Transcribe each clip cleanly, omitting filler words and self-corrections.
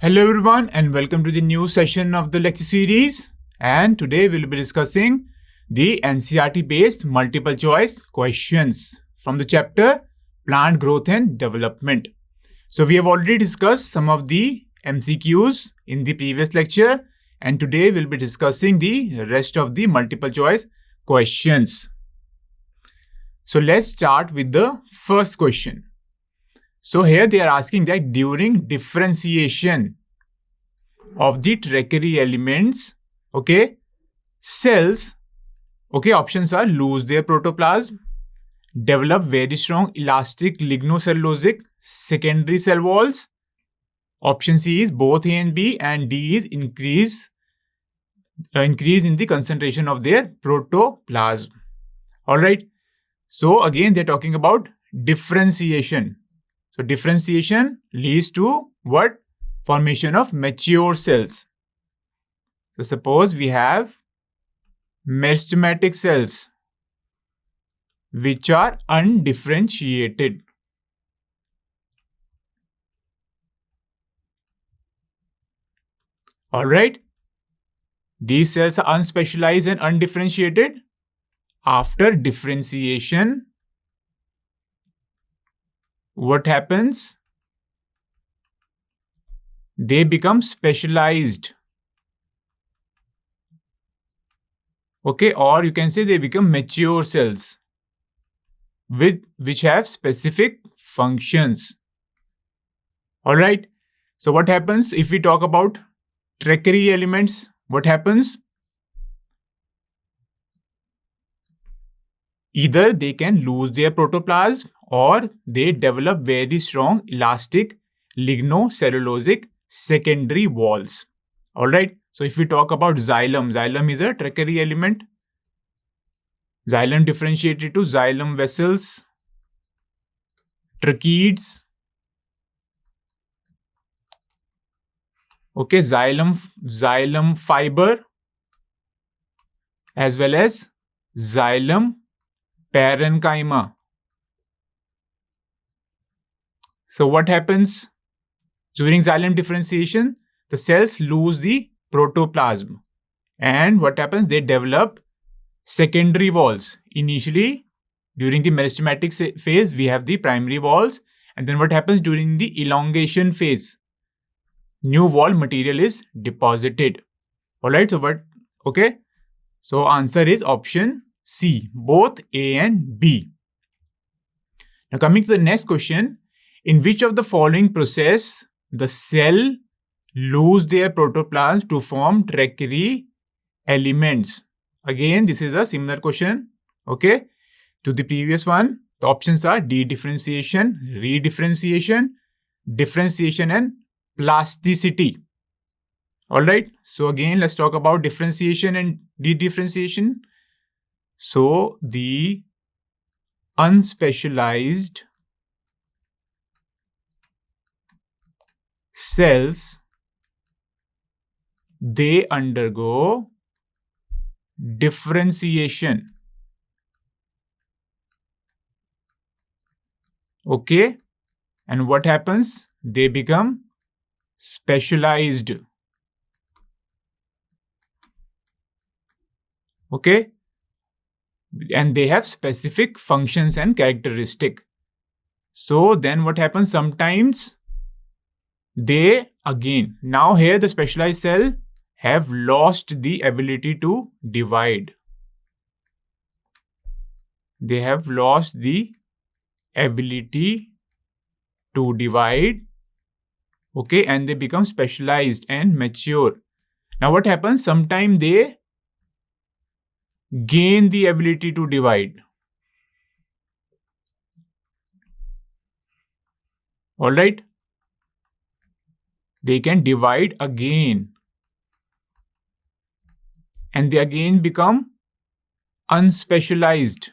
Hello everyone and welcome to the new session of the lecture series, and today we'll be discussing the NCERT based multiple choice questions from the chapter Plant Growth and Development. So we have already discussed some of the MCQs in the previous lecture, and today we'll be discussing the rest of the multiple choice questions. So let's start with the first question. So here they are asking that during differentiation of the tertiary elements, cells, options are lose their protoplasm, develop very strong elastic lignocellulosic secondary cell walls. Option C is both A and B, and D is increase in the concentration of their protoplasm. Alright, so again they're talking about differentiation. So differentiation leads to what? Formation of mature cells. So suppose we have meristematic cells which are undifferentiated. Alright, these cells are unspecialized and undifferentiated. After differentiation, what happens? They become specialized. Or you can say they become mature cells which have specific functions. Alright, so what happens if we talk about tertiary elements? What happens? Either they can lose their protoplasm or they develop very strong elastic lignocellulosic secondary walls. Alright, so if we talk about xylem is a tertiary element. Xylem differentiated to xylem vessels, tracheids, xylem fiber, as well as xylem parenchyma. So what happens during xylem differentiation? The cells lose the protoplasm, and what happens? They develop secondary walls. Initially, during the meristematic phase, we have the primary walls, and then what happens during the elongation phase? New wall material is deposited. Alright, so what? So answer is option C, both A and B. Now coming to the next question, in which of the following process the cell lose their protoplasm to form tertiary elements? Again, this is a similar question, to the previous one. The options are de-differentiation, redifferentiation, differentiation, and plasticity. Alright, so again, let's talk about differentiation and de-differentiation. So, the unspecialized cells, they undergo differentiation. And what happens? They become specialized. And they have specific functions and characteristics. So then what happens? Sometimes they again, now here the specialized cell have lost the ability to divide. They have lost the ability to divide. And they become specialized and mature. Now what happens? Sometimes they gain the ability to divide. Alright, they can divide again, and they again become unspecialized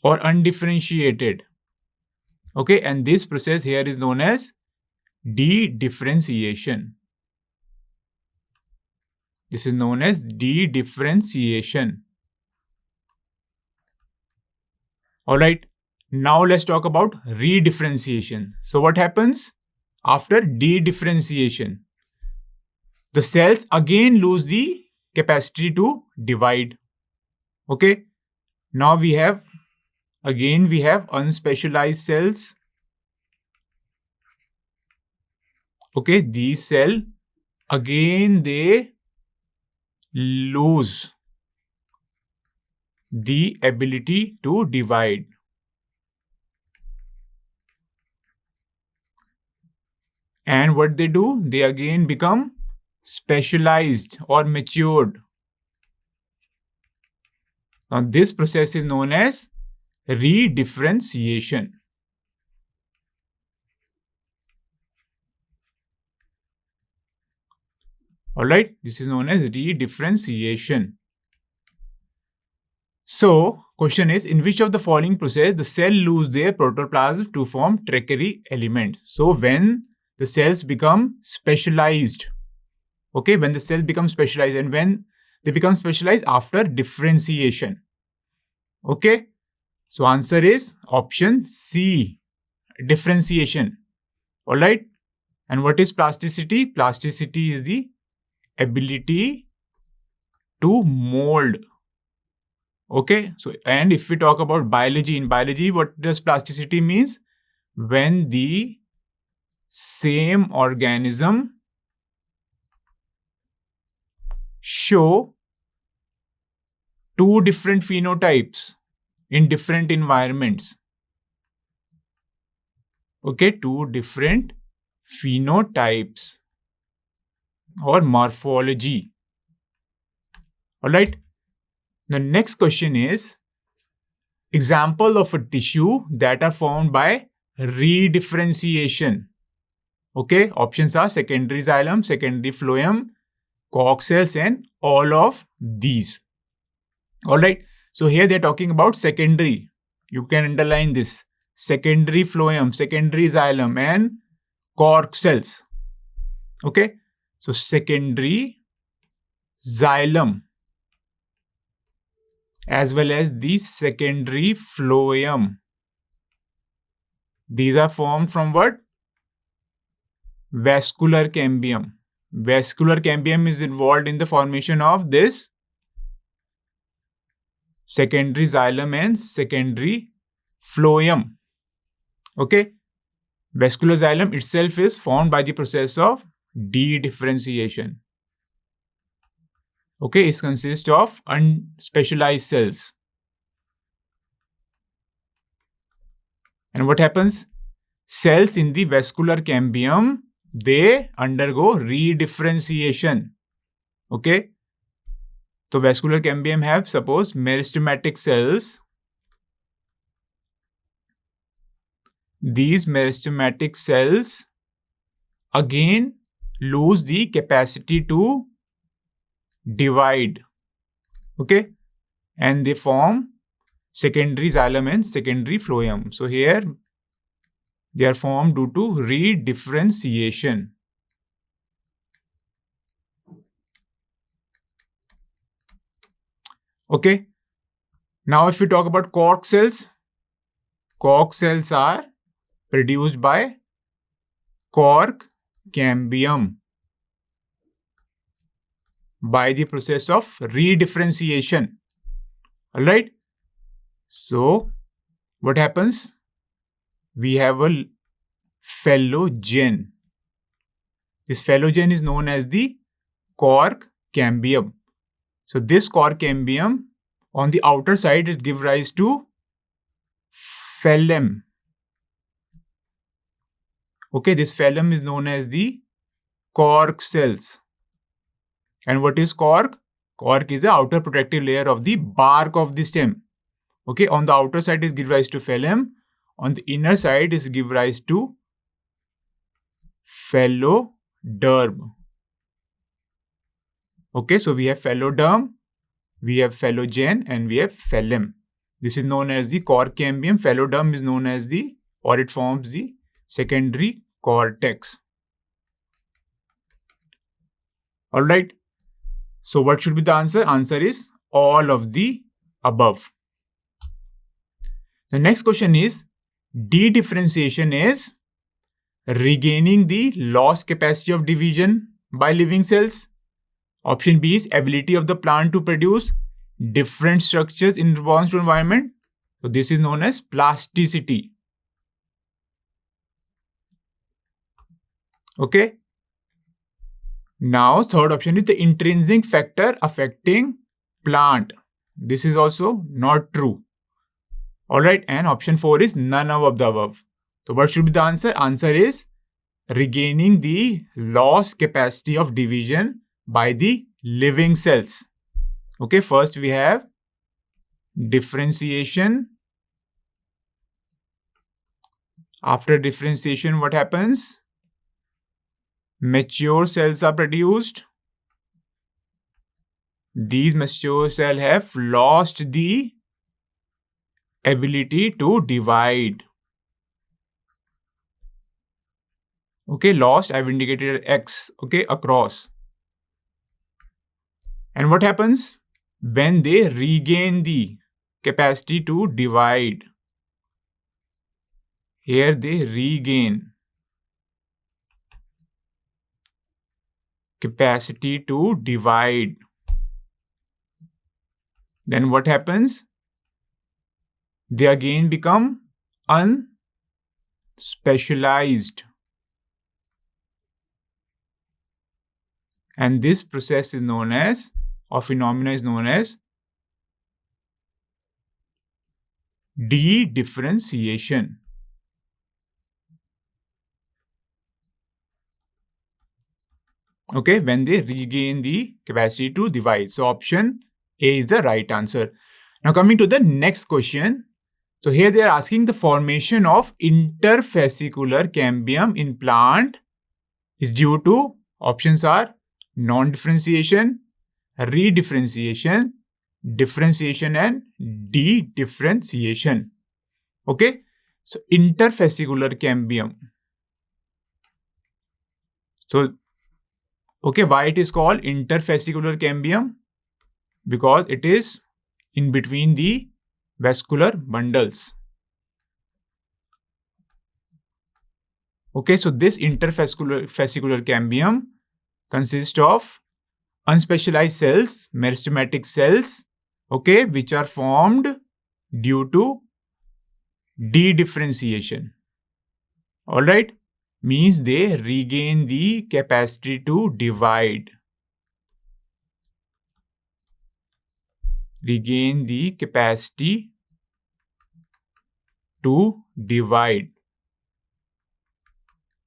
or undifferentiated. And this process here is known as de-differentiation. This is known as de-differentiation. Alright, now let's talk about redifferentiation. So what happens? after dedifferentiation, the cells again lose the capacity to divide. Okay. Now we have unspecialized cells. Okay. These cells again they lose the ability to divide. And what they do? They again become specialized or matured. Now this process is known as redifferentiation. Alright, this is known as redifferentiation. So, question is, in which of the following process the cell lose their protoplasm to form tertiary elements? So, when the cells become specialized, okay, when the cell becomes specialized, and when they become specialized after differentiation. Okay, so answer is option C, differentiation. Alright, and what is plasticity? Plasticity is the ability to mold. Okay, so and if we talk about biology, in biology, what does plasticity means? When the same organism show two different phenotypes in different environments. Okay, two different phenotypes or morphology. Alright. The next question is, example of a tissue that are formed by redifferentiation. Okay, options are secondary xylem, secondary phloem, cork cells, and all of these. Alright, so here they're talking about secondary. You can underline this. Secondary phloem, secondary xylem, and cork cells. Okay, so secondary xylem as well as the secondary phloem. These are formed from what? Vascular cambium. Vascular cambium is involved in the formation of this secondary xylem and secondary phloem. Okay. Vascular xylem itself is formed by the process of dedifferentiation. Okay, it consists of unspecialized cells. And what happens? Cells in the vascular cambium, they undergo redifferentiation. Okay. So vascular cambium have, suppose, meristematic cells. These meristematic cells again lose the capacity to divide. Okay, and they form secondary xylem and secondary phloem. So here they are formed due to redifferentiation. Okay, now if we talk about cork cells are produced by cork cambium by the process of redifferentiation. Alright, so what happens? We have a phellogen. This phellogen is known as the cork cambium. So this cork cambium on the outer side it gives rise to phellem. Okay, this phellem is known as the cork cells. And what is cork? Cork is the outer protective layer of the bark of the stem. Okay, on the outer side it gives rise to phellem. On the inner side it gives rise to phelloderm. Okay, so we have phelloderm, we have phellogen, and we have phellem. This is known as the cork cambium. Phelloderm is known as the, or it forms the secondary cortex. Alright. So what should be the answer? Answer is all of the above. The next question is, dedifferentiation is regaining the lost capacity of division by living cells. Option B is ability of the plant to produce different structures in response to environment. So this is known as plasticity. Okay. Now, third option is the intrinsic factor affecting plant. This is also not true. Alright, and option 4 is none of the above. So what should be the answer? Answer is regaining the lost capacity of division by the living cells. Okay, first we have differentiation. After differentiation, what happens? Mature cells are produced. These mature cells have lost the ability to divide. Okay, lost, I've indicated X, okay, across. And what happens when they regain the capacity to divide? Here they regain capacity to divide. Then what happens? They again become unspecialized. And this process is known as, or phenomena is known as, de-differentiation. Okay, when they regain the capacity to divide. So option A is the right answer. Now coming to the next question. So here they are asking the formation of interfascicular cambium in plant is due to, options are non-differentiation, redifferentiation, differentiation and de-differentiation. Okay, so interfascicular cambium. So, okay, why it is called interfascicular cambium? Because it is in between the vascular bundles. Okay, so this interfascicular cambium consists of unspecialized cells, meristematic cells, okay, which are formed due to de-differentiation. Alright, means they regain the capacity to divide. Regain the capacity to divide.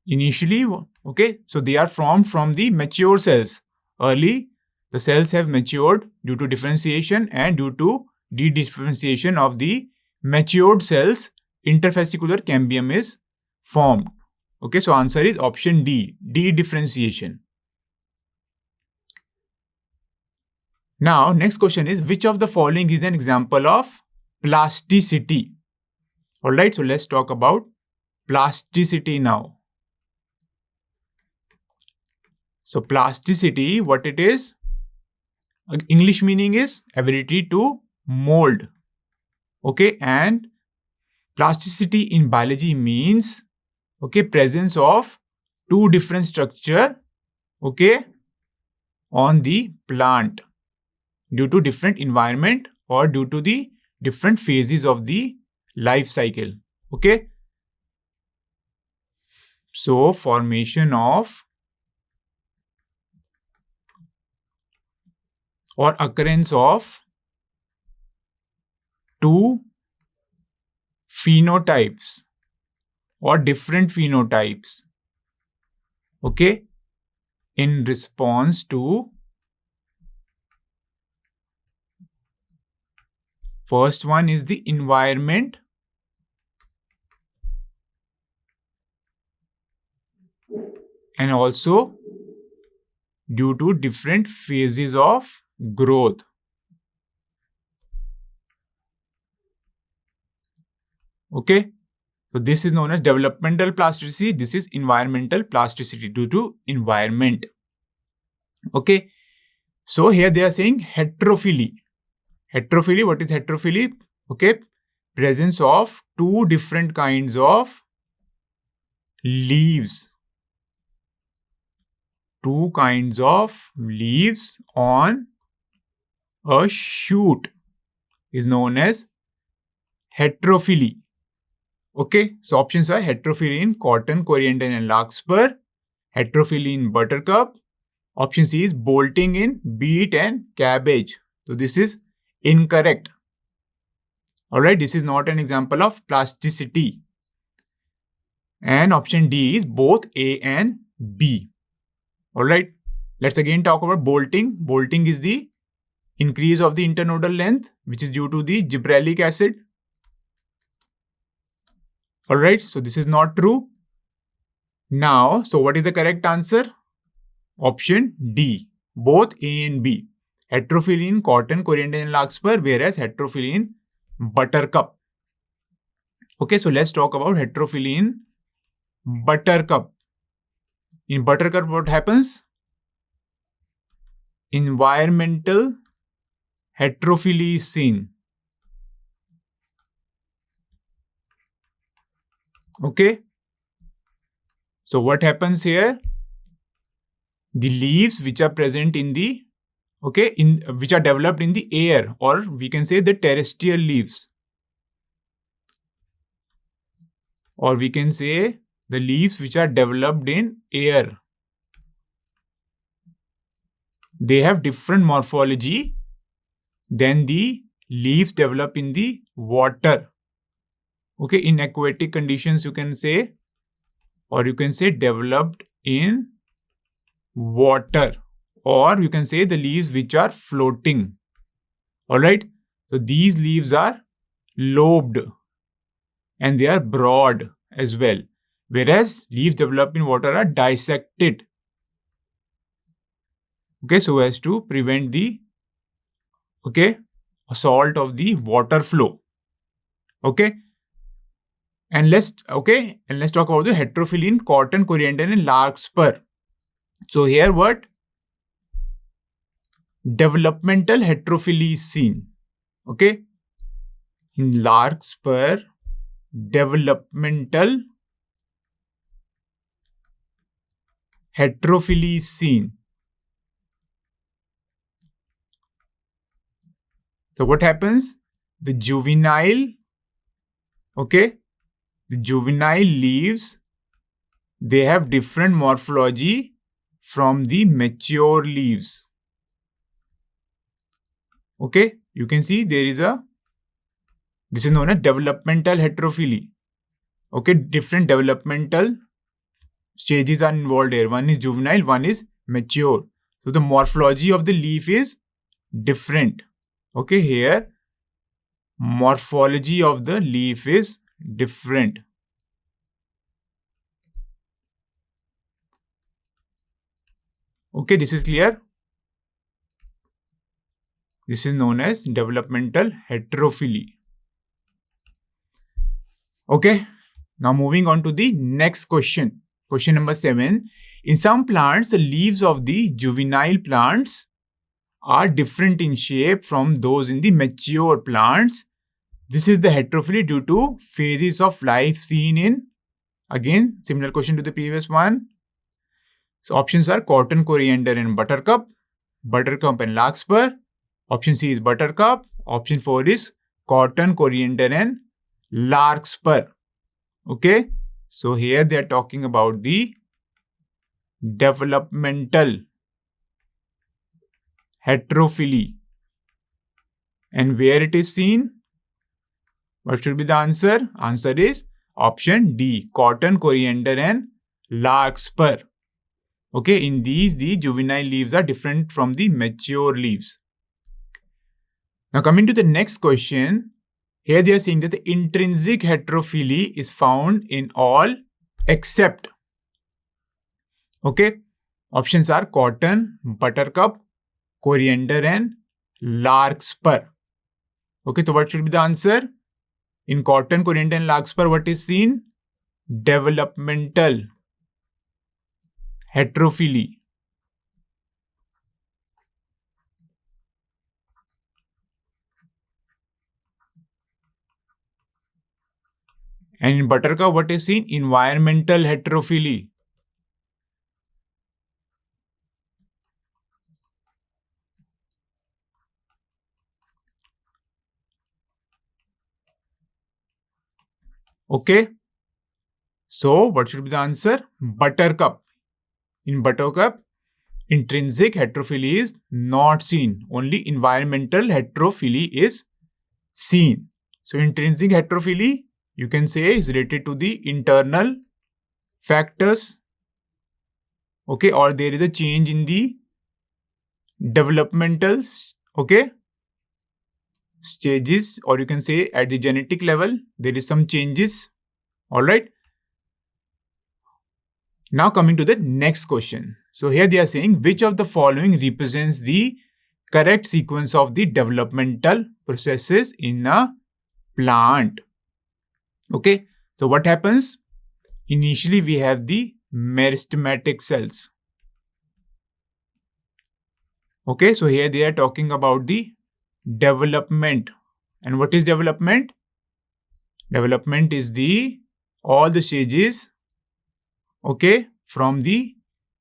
Initially, okay, so they are formed from the mature cells. Early, the cells have matured due to differentiation, and due to de-differentiation of the matured cells, interfascicular cambium is formed. Okay, so answer is option D, de-differentiation. Now, next question is, which of the following is an example of plasticity? Alright, so let's talk about plasticity now. So plasticity, what it is? English meaning is ability to mold. Okay, and plasticity in biology means, okay, presence of two different structure, okay, on the plant due to different environment or due to the different phases of the life cycle. Okay, so formation of or occurrence of two phenotypes or different phenotypes, okay, in response to, first one is the environment, and also due to different phases of growth. Okay, so this is known as developmental plasticity. This is environmental plasticity due to environment. Okay, so here they are saying heterophily. Heterophily, what is heterophily? Okay, presence of two different kinds of leaves. Two kinds of leaves on a shoot is known as heterophily. Okay, so options are heterophily in cotton, coriander, and larkspur, heterophily in buttercup. Option C is bolting in beet and cabbage. So this is incorrect. Alright, this is not an example of plasticity. And option D is both A and B. Alright, let's again talk about bolting. Bolting is the increase of the internodal length, which is due to the gibberellic acid. Alright, so this is not true. Now, so what is the correct answer? Option D, both A and B. Heterophily in cotton, coriander, and larkspur, whereas heterophily in buttercup. Okay, so let's talk about heterophily in buttercup. In buttercup, what happens? Environmental heterophily is seen. Okay, so what happens here? The leaves which are present in the which are developed in the air, or we can say the terrestrial leaves, or we can say the leaves which are developed in air. They have different morphology than the leaves developed in the water. Okay, in aquatic conditions you can say, or you can say developed in water, or you can say the leaves which are floating. Alright, so these leaves are lobed and they are broad as well, whereas leaves developed in water are dissected. Okay, so as to prevent the assault of the water flow. Okay, and let's talk about the heterophily in cotton, coriander, and larkspur. So here what? Developmental heterophily is seen. Okay, in larkspur, developmental heterophily is seen. So what happens? The juvenile leaves, they have different morphology from the mature leaves. Okay, you can see this is known as developmental heterophily. Okay, different developmental stages are involved here. One is juvenile, one is mature. So the morphology of the leaf is different. Okay, here morphology of the leaf is different. Okay, this is clear. This is known as developmental heterophily. Okay, now moving on to the next question. Question number 7. In some plants, the leaves of the juvenile plants are different in shape from those in the mature plants. This is the heterophily due to phases of life seen in, again, similar question to the previous one. So options are cotton, coriander, and buttercup, buttercup and larkspur. Option C is buttercup. Option 4 is cotton, coriander, and larkspur. Okay, so here they are talking about the developmental heterophily. And where it is seen? What should be the answer? Answer is option D, cotton, coriander, and larkspur. Okay, in these, the juvenile leaves are different from the mature leaves. Now coming to the next question, here they are saying that the intrinsic heterophily is found in all except, okay, options are cotton, buttercup, coriander, and larkspur. Okay, so what should be the answer? In cotton, coriander, and larkspur, what is seen? Developmental heterophily. And in buttercup, what is seen? Environmental heterophily. Okay. So what should be the answer? Buttercup. In buttercup, intrinsic heterophily is not seen. Only environmental heterophily is seen. So intrinsic heterophily, you can say, is related to the internal factors. Okay. Or there is a change in the developmental, okay, stages, or you can say at the genetic level, there is some changes. All right. Now coming to the next question. So here they are saying which of the following represents the correct sequence of the developmental processes in a plant. Okay. So what happens? Initially we have the meristematic cells. Okay. So here they are talking about the development. And what is development? Development is the all the stages, okay, from the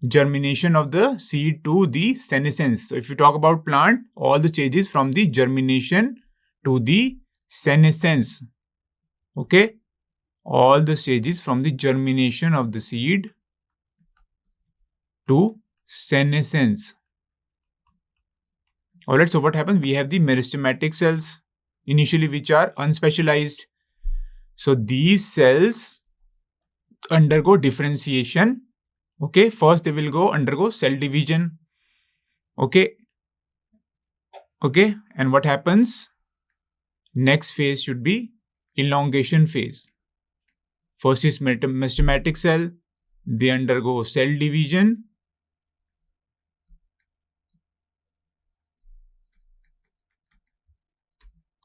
germination of the seed to the senescence. So if you talk about plant, all the stages from the germination to the senescence. Okay. All the stages from the germination of the seed to senescence. Alright, so what happens? We have the meristematic cells initially which are unspecialized. So these cells undergo differentiation. Okay, first they will undergo cell division. Okay. Okay, and what happens? Next phase should be elongation phase. First is meristematic cell. They undergo cell division.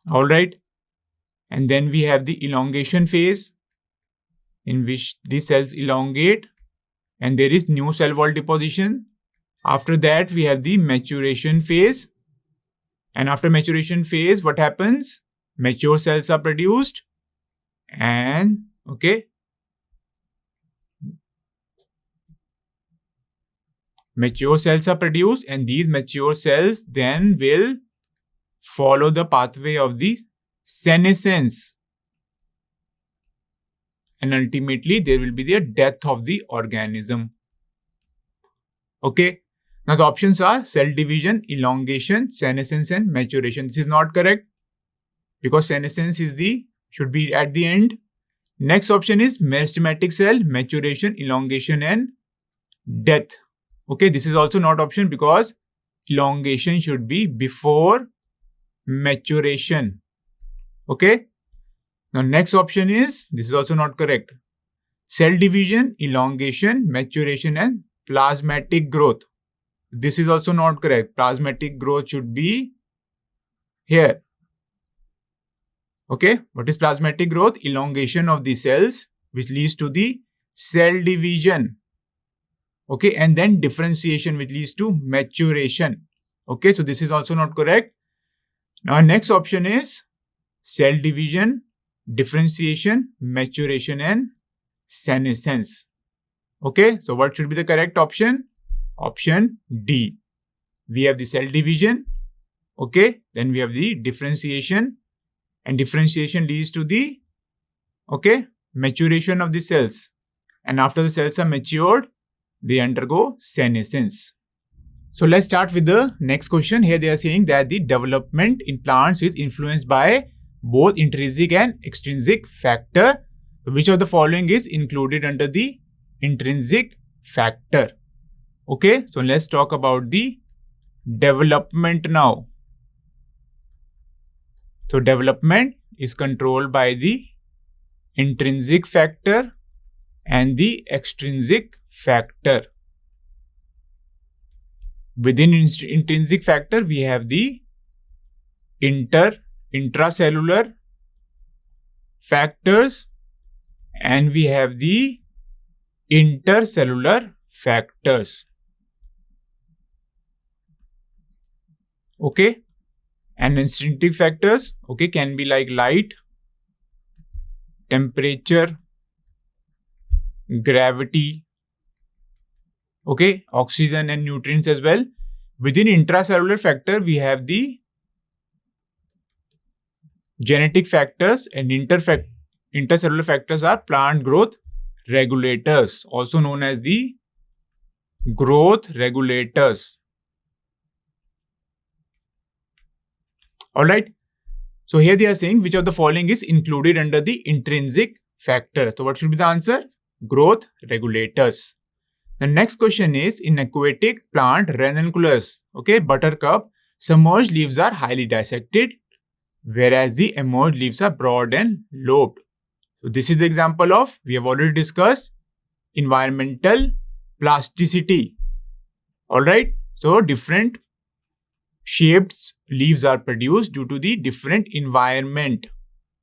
All right. And then we have the elongation phase in which the cells elongate and there is new cell wall deposition. After that, we have the maturation phase. And after maturation phase, what happens? Mature cells are produced and, okay, mature cells are produced and these mature cells then will follow the pathway of the senescence. And ultimately, there will be the death of the organism. Okay. Now, the options are cell division, elongation, senescence, and maturation. This is not correct because senescence should be at the end. Next option is meristematic cell, maturation, elongation, and death. Okay. This is also not option because elongation should be before maturation. Okay. Now, next option is, this is also not correct. Cell division, elongation, maturation, and plasmatic growth. This is also not correct. Plasmatic growth should be here. Okay. What is plasmatic growth? Elongation of the cells, which leads to the cell division. Okay. And then differentiation, which leads to maturation. Okay. So this is also not correct. Now, next option is cell division, differentiation, maturation, and senescence. Okay, so what should be the correct option? Option D. We have the cell division. Okay, then we have the differentiation, and differentiation leads to the, okay, maturation of the cells. And after the cells are matured, they undergo senescence. So let's start with the next question. Here they are saying that the development in plants is influenced by both intrinsic and extrinsic factor. Which of the following is included under the intrinsic factor? Okay, so let's talk about the development now. So development is controlled by the intrinsic factor and the extrinsic factor. Within intrinsic factor, we have the intracellular factors and we have the intercellular factors. Okay. And instinctive factors, okay, can be like light, temperature, gravity, okay, oxygen and nutrients as well. Within intracellular factor, we have the genetic factors, and intercellular factors are plant growth regulators, also known as the growth regulators. Alright. So here they are saying which of the following is included under the intrinsic factor. So what should be the answer? Growth regulators. The next question is, in aquatic plant ranunculus, okay, buttercup, submerged leaves are highly dissected, whereas the emerged leaves are broad and lobed. So this is the example of, we have already discussed, environmental plasticity. Alright, so different shaped leaves are produced due to the different environment.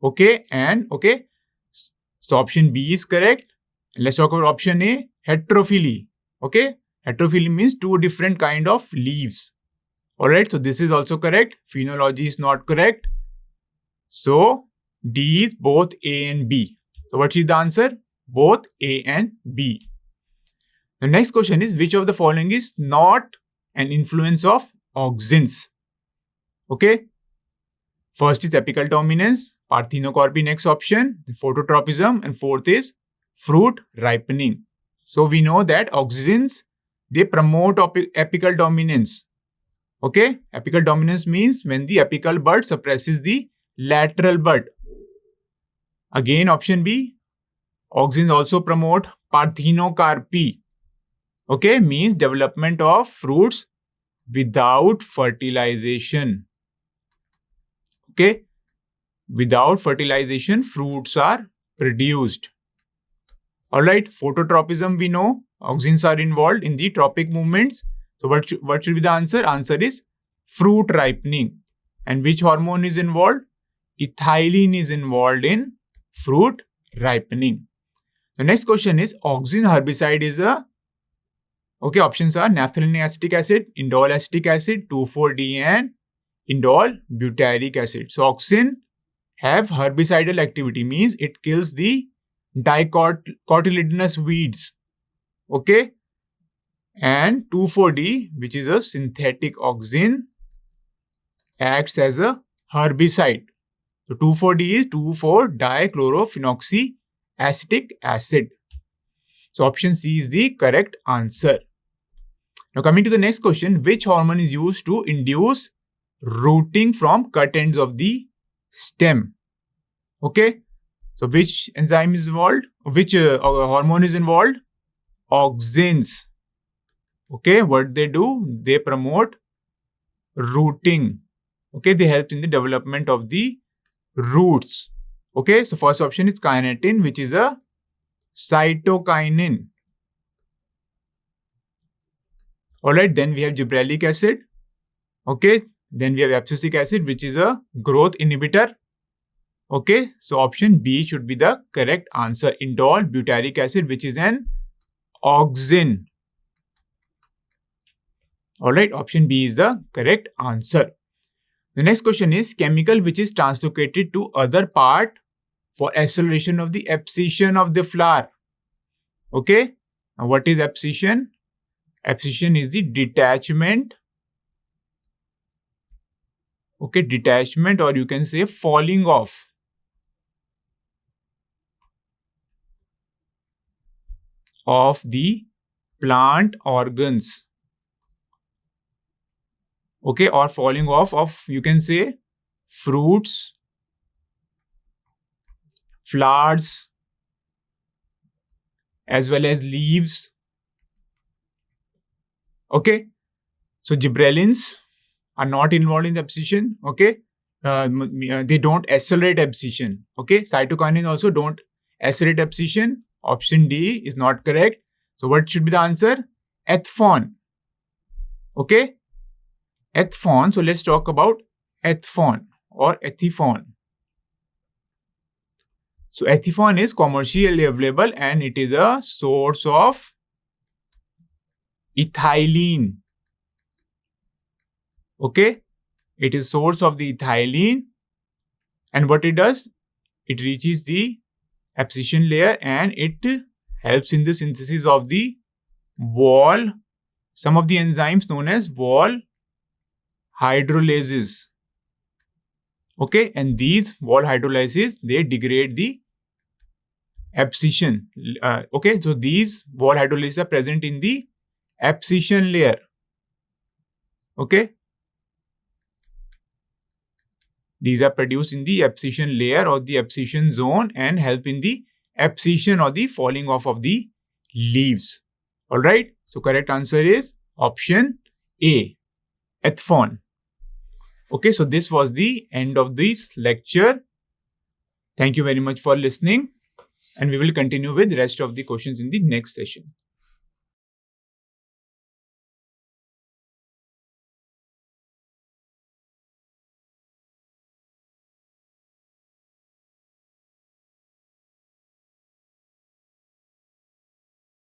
Okay, and okay, so option B is correct. Let's talk about option A, heterophily. Okay, heterophily means two different kind of leaves. Alright, so this is also correct. Phenology is not correct. So D is both A and B. So what is the answer? Both A and B. The next question is, which of the following is not an influence of auxins? Okay. First is apical dominance, parthenocarpy, next option, phototropism, and fourth is fruit ripening. So we know that auxins, they promote apical dominance. Okay. Apical dominance means when the apical bud suppresses the lateral bud. Again, option B, auxins also promote parthenocarpy. Okay, means development of fruits without fertilization. Okay, without fertilization, fruits are produced. Alright, phototropism, we know auxins are involved in the tropic movements. So what should be the answer? Answer is fruit ripening. And which hormone is involved? Ethylene is involved in fruit ripening. The next question is, auxin herbicide is a, okay, options are naphthalenic acetic acid, indole acetic acid, 2,4-D and indole butyric acid. So auxin have herbicidal activity, means it kills the dicotyledonous weeds. Okay. And 2,4-D, which is a synthetic auxin, acts as a herbicide. So 2,4-D is 2,4-dichlorophenoxyacetic acid. So option C is the correct answer. Now coming to the next question, which hormone is used to induce rooting from cut ends of the stem? Okay. So which enzyme is involved? Which hormone is involved? Auxins. Okay. What they do? They promote rooting. Okay. They help in the development of the roots. Okay. So first option is kinetin, which is a cytokinin. Alright, then we have gibberellic acid. Okay, then we have abscisic acid, which is a growth inhibitor. Okay, so option B should be the correct answer. Indole butyric acid, which is an auxin. Alright, option B is the correct answer. The next question is, chemical which is translocated to other part for acceleration of the abscission of the flower. Okay, now what is abscission? Abscission is the detachment. Okay, detachment, or you can say falling off of the plant organs. Okay, or falling off of, you can say, fruits, flowers, as well as leaves. Okay, so gibberellins are not involved in the abscission. Okay, they don't accelerate abscission. Okay, cytokinin also don't accelerate abscission. Option D is not correct. So what should be the answer? Ethphon. Okay, ethphon. So let's talk about ethphon or ethphon. So ethphon is commercially available and it is a source of ethylene. Okay, it is source of the ethylene, and what it does, it reaches the abscission layer, and it helps in the synthesis of the wall, some of the enzymes known as wall hydrolases. Okay, and these wall hydrolases, they degrade the abscission. Okay, so these wall hydrolases are present in the abscission layer. Okay, these are produced in the abscission layer or the abscission zone and help in the abscission or the falling off of the leaves. All right, so correct answer is option A, athphon. Okay, so this was the end of this lecture. Thank you very much for listening, and we will continue with the rest of the questions in the next session.